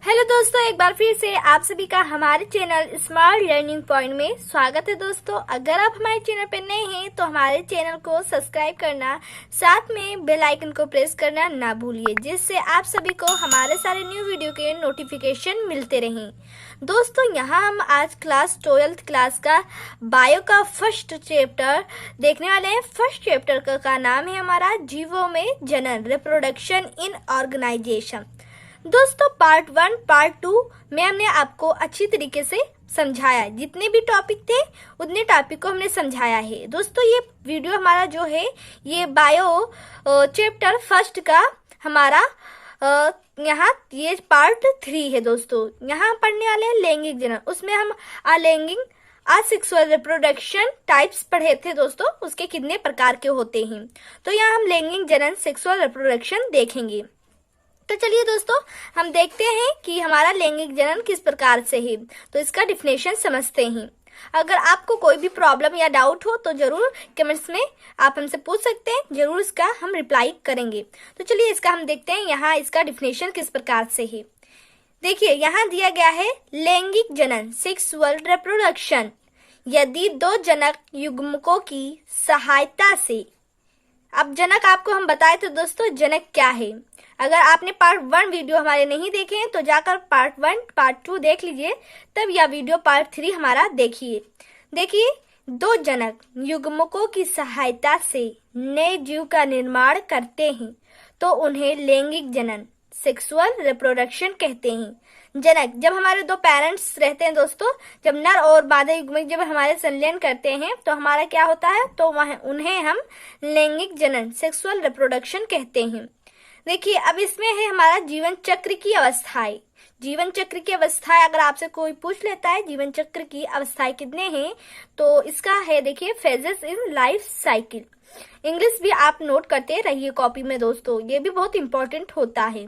Hello दोस्तों, एक बार फिर से आप सभी का हमारे चैनल स्मार्ट लर्निंग पॉइंट में स्वागत है। दोस्तों, अगर आप हमारे चैनल पर नए हैं तो हमारे चैनल को सब्सक्राइब करना, साथ में बेल आइकन को प्रेस करना ना भूलिए, जिससे आप सभी को हमारे सारे न्यू वीडियो के नोटिफिकेशन मिलते रहें। दोस्तों, यहाँ हम आज क्लास 12th क्लास का बायो का फर्स्ट चैप्टर देखने वाले हैं। फर्स्ट चैप्टर का नाम है हमारा जीवों में जनन, रिप्रोडक्शन इन ऑर्गेनाइजेशन। दोस्तों, पार्ट 1 पार्ट 2 में हमने आपको अच्छी तरीके से समझाया, जितने भी टॉपिक थे उतने टॉपिक को हमने समझाया है। दोस्तों, ये वीडियो हमारा जो है ये बायो चैप्टर फर्स्ट का हमारा यहाँ ये पार्ट 3 है। दोस्तों, यहाँ पढ़ने वाले हैं लैंगिक जनन। उसमें हम अलैंगिक असेक्सुअल रिप्रोडक्शन टाइप्स पढ़े थे। दोस्तों, उसके कितने प्रकार के होते हैं, तो यहाँ हम लैंगिक जनन सेक्सुअल रिप्रोडक्शन देखेंगे। तो चलिए दोस्तों, हम देखते हैं कि हमारा लैंगिक जनन किस प्रकार से है, तो इसका डिफिनेशन समझते हैं। अगर आपको कोई भी प्रॉब्लम या डाउट हो तो जरूर कमेंट्स में आप हमसे पूछ सकते हैं, जरूर इसका हम रिप्लाई करेंगे। तो चलिए इसका हम देखते हैं यहाँ इसका डिफिनेशन किस प्रकार से है। देखिए, यहाँ दिया गया है लैंगिक जनन सेक्सुअल रिप्रोडक्शन यदि दो जनक युग्मकों की सहायता से। अब जनक आपको हम बताए थे दोस्तों, जनक क्या है। अगर आपने पार्ट 1 वीडियो हमारे नहीं देखे हैं तो जाकर पार्ट 1 पार्ट 2 देख लीजिए, तब यह वीडियो पार्ट 3 हमारा देखिए। देखिए, दो जनक युग्मकों की सहायता से नए जीव का निर्माण करते हैं तो उन्हें लैंगिक जनन सेक्सुअल रिप्रोडक्शन कहते हैं। जनक जब हमारे दो पेरेंट्स रहते हैं दोस्तों, जब नर और मादा युग्मक जब हमारे संलयन करते हैं तो हमारा क्या होता है, तो उन्हें हम लैंगिक जनन सेक्सुअल रिप्रोडक्शन कहते हैं। देखिए, अब इसमें है हमारा जीवन चक्र की अवस्थाएं। जीवन चक्र की अवस्थाएं अगर आपसे कोई पूछ लेता है जीवन चक्र की अवस्थाएं कितने हैं, तो इसका है देखिए phases in life cycle. English भी आप नोट करते रहिए कॉपी में दोस्तों, ये भी बहुत इंपॉर्टेंट होता है।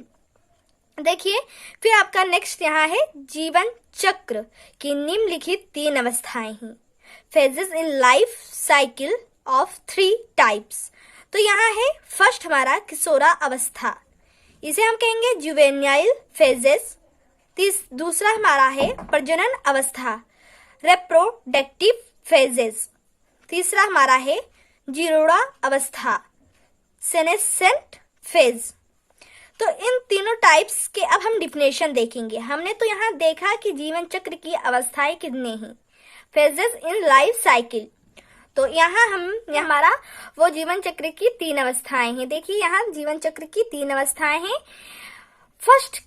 देखिए, फिर आपका नेक्स्ट यहाँ है जीवन चक्र की निम्नलिखित 3 अवस्थाएं हैं। Phases in life cycle of 3 types. तो यहाँ है फर्स्ट हमारा किशोरा अवस्था, इसे हम कहेंगे जुवेनाइल फेजेस। दूसरा हमारा है प्रजनन अवस्था, रिप्रोडक्टिव फेजेस। तीसरा हमारा है जिरोड़ा अवस्था, सेनेसेंट फेज। तो इन तीनों टाइप्स के अब हम डिफिनेशन देखेंगे। हमने तो यहाँ देखा कि जीवन चक्र की अवस्थाएं कितने हैं, फेजेस इन लाइफ साइकिल। तो यहाँ हमारा वो जीवन चक्र की 3 अवस्थाएं हैं। देखिए, यहाँ जीवन चक्र की 3 अवस्थाएं हैं। फर्स्ट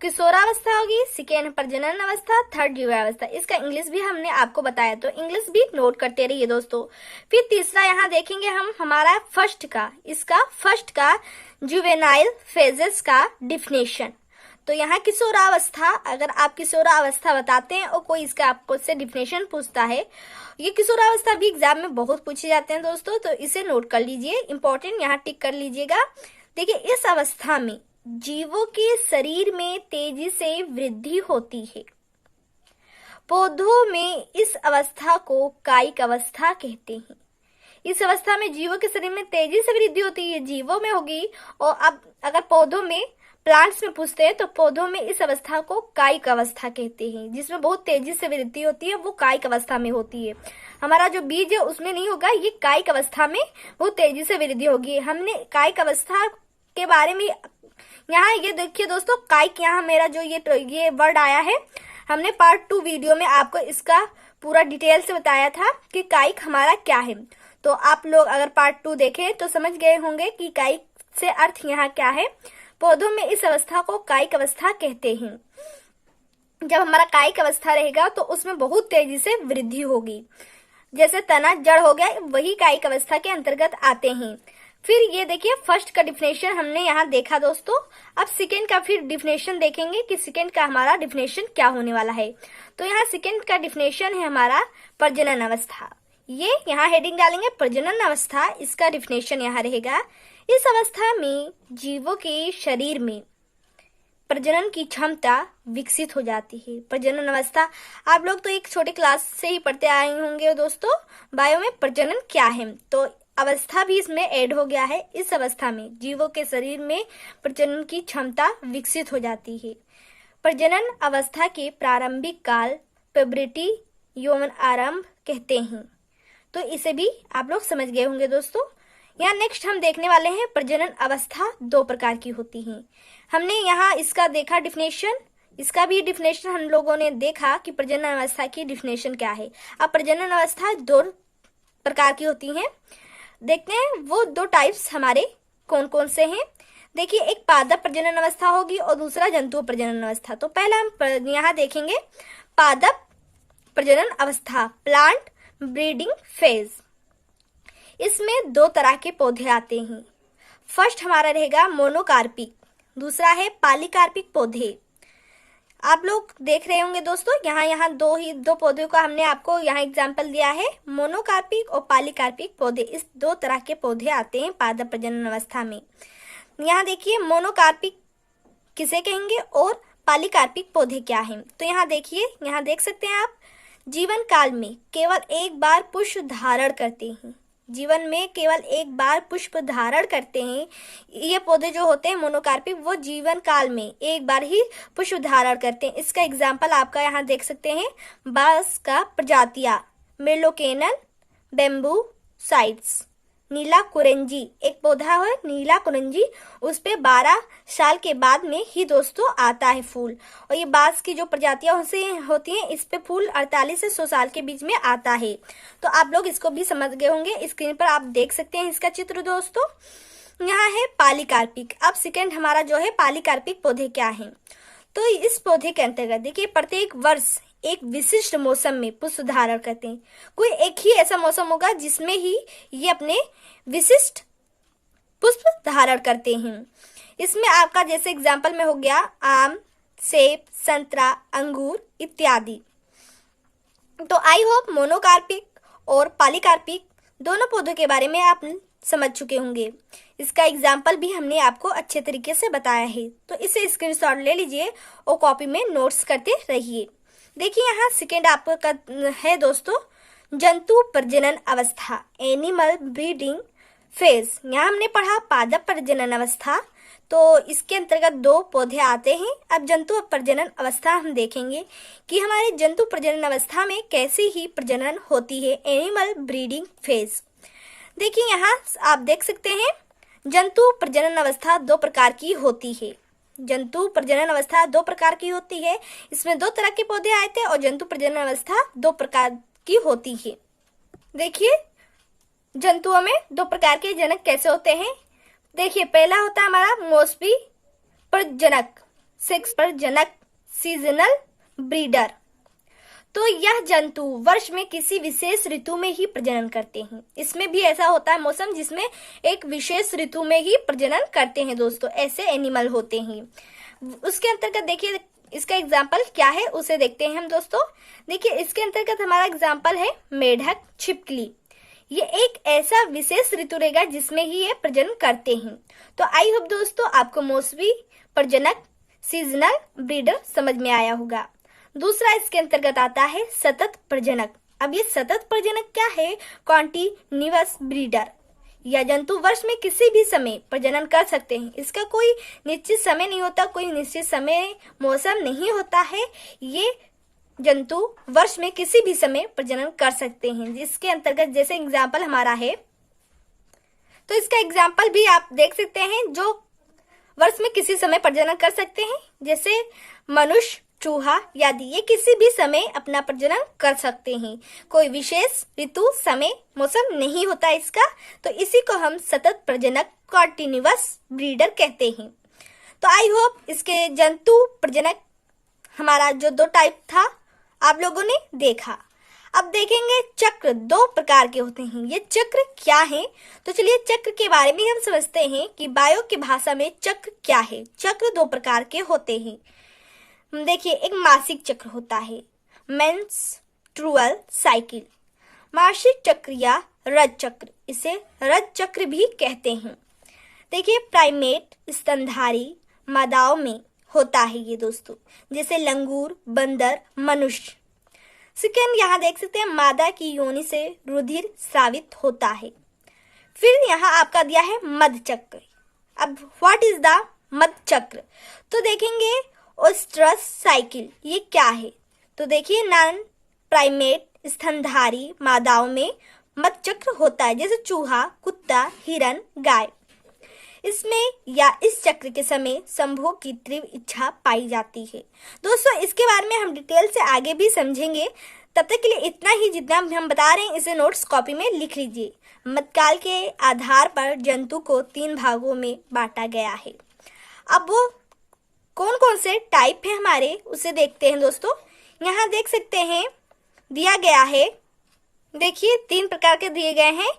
किशोरावस्था होगी, सेकेंड प्रजनन अवस्था, थर्ड जीवावस्था। इसका इंग्लिश भी हमने आपको बताया, तो इंग्लिश भी नोट करते रहिए दोस्तों। फिर तीसरा यहाँ देखेंगे हम हमारा फर्स्ट का जुवेनाइल फेजेस का डिफिनेशन। तो यहाँ किशोरावस्था, अगर आप किशोरावस्था बताते हैं और कोई इसका आपको से डिफिनेशन पूछता है, ये किशोरावस्था भी एग्जाम में बहुत पूछे जाते हैं दोस्तों, तो इसे नोट कर लीजिए, इंपॉर्टेंट यहाँ टिक कर लीजिएगा। देखिए, इस अवस्था में जीवों के शरीर में तेजी से वृद्धि होती है। पौधों में इस अवस्था को कायिक अवस्था कहते हैं। इस अवस्था में जीवों के शरीर में तेजी से वृद्धि होती है, जीवों में होगी। और अब अगर पौधों में, प्लांट्स में पूछते हैं तो पौधों में इस अवस्था को कायिक अवस्था कहते हैं, जिसमें बहुत तेजी से वृद्धि होती है, वो कायिक अवस्था में होती है। हमारा जो बीज है उसमें नहीं होगा, ये कायिक अवस्था में बहुत तेजी से वृद्धि होगी। हमने कायिक अवस्था के बारे में यहाँ ये देखिए दोस्तों, कायिक यहाँ मेरा जो ये वर्ड आया है, हमने पार्ट 2 वीडियो में आपको इसका पूरा डिटेल से बताया था कि कायिक हमारा क्या है। तो आप लोग अगर पार्ट 2 देखें तो समझ गए होंगे कि कायिक से अर्थ यहाँ क्या है। पौधों में इस अवस्था को कायिक अवस्था कहते हैं। जब हमारा कायिक अवस्था रहेगा तो उसमें बहुत तेजी से वृद्धि होगी, जैसे तना जड़ हो गया, वही कायिक अवस्था के अंतर्गत आते हैं। फिर ये देखिए, फर्स्ट का डिफिनेशन हमने यहाँ देखा दोस्तों। अब सेकेंड का फिर डिफिनेशन देखेंगे कि सेकेंड का हमारा डिफिनेशन क्या होने वाला है। तो यहाँ सेकेंड का डिफिनेशन है हमारा प्रजनन अवस्था। ये यहाँ हेडिंग डालेंगे प्रजनन अवस्था, इसका डिफिनेशन यहाँ रहेगा। इस अवस्था में जीवों के शरीर में प्रजनन की क्षमता विकसित हो जाती है। प्रजनन अवस्था आप लोग तो एक छोटे क्लास से ही पढ़ते आए होंगे दोस्तों, बायो में प्रजनन क्या है, तो अवस्था भी इसमें ऐड हो गया है। इस अवस्था में जीवों के शरीर में प्रजनन की क्षमता विकसित हो जाती है। प्रजनन अवस्था के प्रारंभिक काल प्यूबर्टी यौवन आरंभ कहते हैं। तो इसे भी आप लोग समझ गए होंगे दोस्तों। यहाँ नेक्स्ट हम देखने वाले हैं प्रजनन अवस्था दो प्रकार की होती है। हमने यहाँ इसका देखा डिफिनेशन, इसका भी डिफिनेशन हम लोगों ने देखा कि प्रजनन अवस्था की डिफिनेशन क्या है। अब प्रजनन अवस्था दो प्रकार की होती हैं, देखते हैं वो दो टाइप्स हमारे कौन कौन से हैं। देखिए, एक पादप प्रजनन अवस्था होगी और दूसरा जंतु प्रजनन अवस्था। तो पहला हम यहाँ देखेंगे पादप प्रजनन अवस्था, प्लांट ब्रीडिंग फेज। इसमें दो तरह के पौधे आते हैं। फर्स्ट हमारा रहेगा मोनोकार्पिक, दूसरा है पॉलीकार्पिक पौधे। आप लोग देख रहे होंगे दोस्तों, यहाँ दो पौधों का हमने आपको यहाँ एग्जाम्पल दिया है, मोनोकार्पिक और पॉलीकार्पिक पौधे। इस दो तरह के पौधे आते हैं पादप प्रजनन अवस्था में। यहाँ देखिए मोनोकार्पिक किसे कहेंगे और पॉलीकार्पिक पौधे क्या हैं। तो यहाँ देखिए, यहाँ देख सकते हैं आप, जीवन काल में केवल एक बार पुष्प धारण करते हैं। जीवन में केवल एक बार पुष्प धारण करते हैं ये पौधे जो होते हैं मोनोकार्पिक, वो जीवन काल में एक बार ही पुष्प धारण करते हैं। इसका एग्जाम्पल आपका यहाँ देख सकते हैं, बांस का प्रजातियां, मेलोकेनन बेम्बू साइड्स, नीला कुरंजी एक पौधा है नीला कुरंजी, उस पे 12 साल के बाद में ही दोस्तों आता है फूल। और ये बांस की जो प्रजातियां होती हैं, इस पे फूल 48 से 100 साल के बीच में आता है। तो आप लोग इसको भी समझ गए होंगे। स्क्रीन पर आप देख सकते हैं इसका चित्र दोस्तों। यहाँ है पॉलीकार्पिक। अब सेकेंड हमारा जो है पॉलीकार्पिक पौधे क्या है। तो इस पौधे के अंतर्गत देखिए, प्रत्येक वर्ष एक विशिष्ट मौसम में पुष्प धारण करते हैं। कोई एक ही ऐसा मौसम होगा जिसमें ही ये अपने विशिष्ट पुष्प धारण करते हैं। इसमें आपका जैसे एग्जाम्पल में हो गया आम, सेब, संतरा, अंगूर इत्यादि। तो आई होप मोनोकार्पिक और पॉलीकार्पिक दोनों पौधों के बारे में आप समझ चुके होंगे। इसका एग्जाम्पल भी हमने आपको अच्छे तरीके से बताया है। तो इसे स्क्रीनशॉट ले लीजिए और कॉपी में नोट्स करते रहिए। देखिए, यहाँ सेकेंड आपका है दोस्तों जंतु प्रजनन अवस्था, एनिमल ब्रीडिंग फेज। यहाँ हमने पढ़ा पादप प्रजनन अवस्था, तो इसके अंतर्गत दो पौधे आते हैं। अब जंतु प्रजनन अवस्था हम देखेंगे कि हमारे जंतु प्रजनन अवस्था में कैसी ही प्रजनन होती है, एनिमल ब्रीडिंग फेज। देखिए, यहाँ आप देख सकते हैं जंतु प्रजनन अवस्था दो प्रकार की होती है। जंतु प्रजनन अवस्था दो प्रकार की होती है। इसमें दो तरह के पौधे आए थे और जंतु प्रजनन अवस्था दो प्रकार की होती है। देखिए, जंतुओं में दो प्रकार के जनक कैसे होते हैं। देखिए, पहला होता है हमारा मौसमी प्रजनक, सेक्स प्रजनक, सीजनल ब्रीडर। तो यह जंतु वर्ष में किसी विशेष ऋतु में ही प्रजनन करते हैं। इसमें भी ऐसा होता है मौसम जिसमें एक विशेष ऋतु में ही प्रजनन करते हैं दोस्तों, ऐसे एनिमल होते हैं। उसके अंतर्गत देखिए, इसका एग्जाम्पल क्या है उसे देखते हैं हम दोस्तों। देखिए, इसके अंतर्गत हमारा एग्जाम्पल है मेढक, छिपकली। ये एक ऐसा विशेष ऋतु रहेगा जिसमें ही ये प्रजनन करते हैं। तो आई होप दोस्तों आपको मौसमी प्रजनक, सीजनल ब्रीडर समझ में आया होगा। दूसरा इसके अंतर्गत आता है सतत प्रजनक। अब ये सतत प्रजनक क्या है, कॉन्टिन्यूअस ब्रीडर। यह जंतु वर्ष में किसी भी समय प्रजनन कर सकते हैं। इसका कोई निश्चित समय नहीं होता, कोई निश्चित समय मौसम नहीं होता है। ये जंतु वर्ष में किसी भी समय प्रजनन कर सकते हैं, जिसके अंतर्गत जैसे एग्जाम्पल हमारा है, तो इसका एग्जाम्पल भी आप देख सकते हैं जो वर्ष में किसी समय प्रजनन कर सकते हैं, जैसे मनुष्य, चूहा आदि। ये किसी भी समय अपना प्रजनन कर सकते हैं, कोई विशेष ऋतु, समय, मौसम नहीं होता इसका। तो इसी को हम सतत प्रजनक, कॉन्टिन्यूअस ब्रीडर कहते हैं। तो आई होप इसके जंतु प्रजनक हमारा जो दो टाइप था आप लोगों ने देखा। अब देखेंगे चक्र दो प्रकार के होते हैं। ये चक्र क्या है, तो चलिए चक्र के बारे में हम समझते हैं कि बायो की भाषा में चक्र क्या है। चक्र दो प्रकार के होते हैं। देखिए, एक मासिक चक्र होता है, मेंस्ट्रुअल साइकिल, मासिक चक्र या रज चक्र, इसे रज चक्र भी कहते हैं। देखिए, प्राइमेट स्तनधारी मादाओं में होता है ये दोस्तों, जैसे लंगूर, बंदर, मनुष्य। सेकेंड यहाँ देख सकते हैं मादा की योनि से रुधिर स्रावित होता है। फिर यहाँ आपका दिया है मध चक्र। अब व्हाट इज द मध चक्र, तो देखेंगे ओस्ट्रस साइकिल ये क्या है? तो देखिए, नॉन प्राइमेट स्तनधारी मादाओं में मत चक्र होता है, जैसे चूहा, कुत्ता, हिरन, गाय। इसमें या इस चक्र के समय संभोग की तीव्र इच्छा पाई जाती है। दोस्तों, इसके बारे में हम डिटेल से आगे भी समझेंगे। तब तक के लिए इतना ही, जितना हम बता रहे हैं इसे नोट्स कॉपी में लिख लीजिए। मतकाल के आधार पर जंतु को 3 भागों में बांटा गया है। अब वो कौन कौन से टाइप है हमारे, उसे देखते हैं दोस्तों। यहाँ देख सकते हैं दिया गया है, देखिए 3 प्रकार के दिए गए हैं।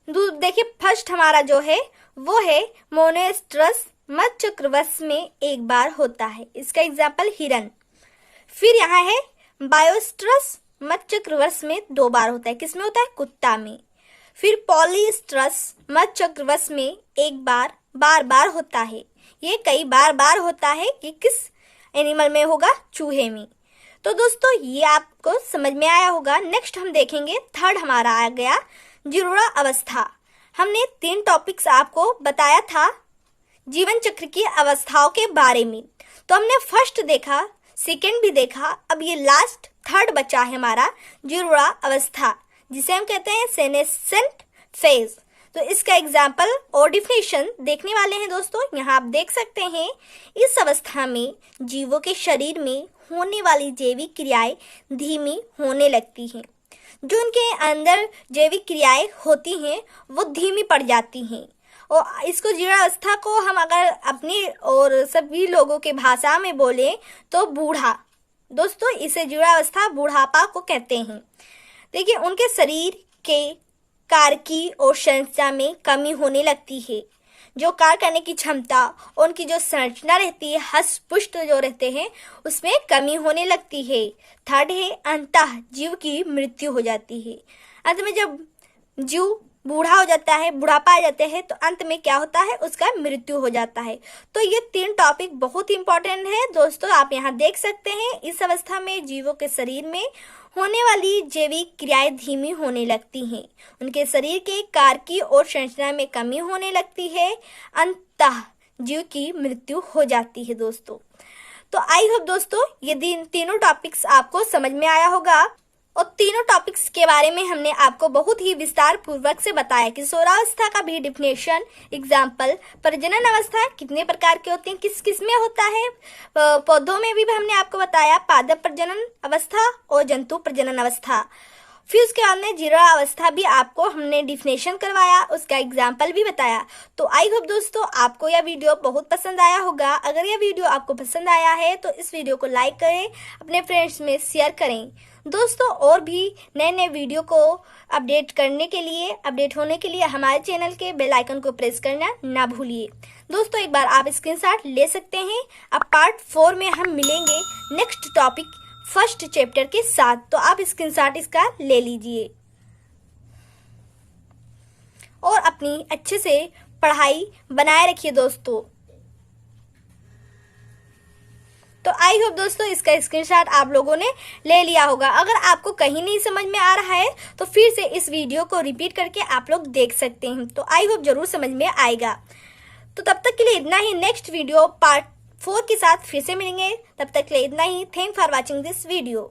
देखिए फर्स्ट हमारा जो है वो है मोनोस्ट्रस, मत चक्रवश में एक बार होता है, इसका एग्जाम्पल हिरन। फिर यहाँ है बायोस्ट्रस, मत चक्रवश में 2 बार होता है, किसमें होता है? कुत्ता में। फिर पॉलीस्ट्रस, मत चक्रवश में एक बार बार होता है, ये कई बार होता है, कि किस एनिमल में होगा? चूहे में। तो दोस्तों ये आपको समझ में आया होगा। नेक्स्ट हम देखेंगे, थर्ड हमारा आ गया जिरुड़ा अवस्था। हमने 3 टॉपिक्स आपको बताया था जीवन चक्र की अवस्थाओं के बारे में। तो हमने फर्स्ट देखा, सेकेंड भी देखा, अब ये लास्ट थर्ड बचा है हमारा जिरुड़ा अवस्था, जिसे हम कहते हैं सेनेसेंट फेज। तो इसका एग्जाम्पल और डिफिनेशन देखने वाले हैं दोस्तों। यहाँ आप देख सकते हैं, इस अवस्था में जीवों के शरीर में होने वाली जैविक क्रियाएं धीमी होने लगती हैं। जो उनके अंदर जैविक क्रियाएं होती हैं वो धीमी पड़ जाती हैं। और इसको जीर्णावस्था को हम अगर अपनी और सभी लोगों के भाषा में बोलें तो बूढ़ा, दोस्तों इसे जीर्णावस्था बुढ़ापा को कहते हैं। देखिए उनके शरीर के कार्य की और संरचना में कमी होने लगती है। जो कार्य करने की क्षमता, उनकी जो संरचना रहती है, हष्ट पुष्ट जो रहते हैं, उसमें कमी होने लगती है। थर्ड है अंततः जीव की मृत्यु हो जाती है। अंत में जब जीव बूढ़ा हो जाता है, बुढ़ापा आ जाते हैं, तो अंत में क्या होता है? उसका मृत्यु हो जाता है। तो ये 3 टॉपिक बहुत इंपॉर्टेंट है दोस्तों। आप यहाँ देख सकते हैं, इस अवस्था में जीवों के शरीर में होने वाली जैविक क्रियाएं धीमी होने लगती हैं, उनके शरीर के कार्य की और संरचना में कमी होने लगती है, अंततः जीव की मृत्यु हो जाती है दोस्तों। तो आई होप दोस्तों ये तीनों टॉपिक्स आपको समझ में आया होगा। और तीनों टॉपिक्स के बारे में हमने आपको बहुत ही विस्तार पूर्वक से बताया कि किशोरावस्था का भी डिफिनेशन, एग्जाम्पल, प्रजनन अवस्था कितने प्रकार के होते हैं, किस किस में होता है, पौधों में भी हमने आपको बताया पादप प्रजनन अवस्था और जंतु प्रजनन अवस्था। फिर उसके बाद में जीरा अवस्था भी आपको हमने डिफिनेशन करवाया, उसका एग्जाम्पल भी बताया। तो आई होप दोस्तों आपको यह वीडियो बहुत पसंद आया होगा। अगर यह वीडियो आपको पसंद आया है तो इस वीडियो को लाइक करें, अपने फ्रेंड्स में शेयर करें दोस्तों। और भी नए वीडियो को अपडेट होने के लिए हमारे चैनल के बेल आइकन को प्रेस करना ना भूलिए दोस्तों। एक बार आप स्क्रीनशॉट ले सकते हैं। अब पार्ट 4 में हम मिलेंगे नेक्स्ट टॉपिक फर्स्ट चैप्टर के साथ, तो आप स्क्रीनशॉट इसका ले लीजिए और अपनी अच्छे से पढ़ाई बनाए रखिए दोस्तों। तो आई होप दोस्तों इसका स्क्रीनशॉट आप लोगों ने ले लिया होगा। अगर आपको कहीं नहीं समझ में आ रहा है तो फिर से इस वीडियो को रिपीट करके आप लोग देख सकते हैं, तो आई होप जरूर समझ में आएगा। तो तब तक के लिए इतना ही, नेक्स्ट वीडियो पार्ट 4 के साथ फिर से मिलेंगे। तब तक के लिए इतना ही। Thank for watching this video.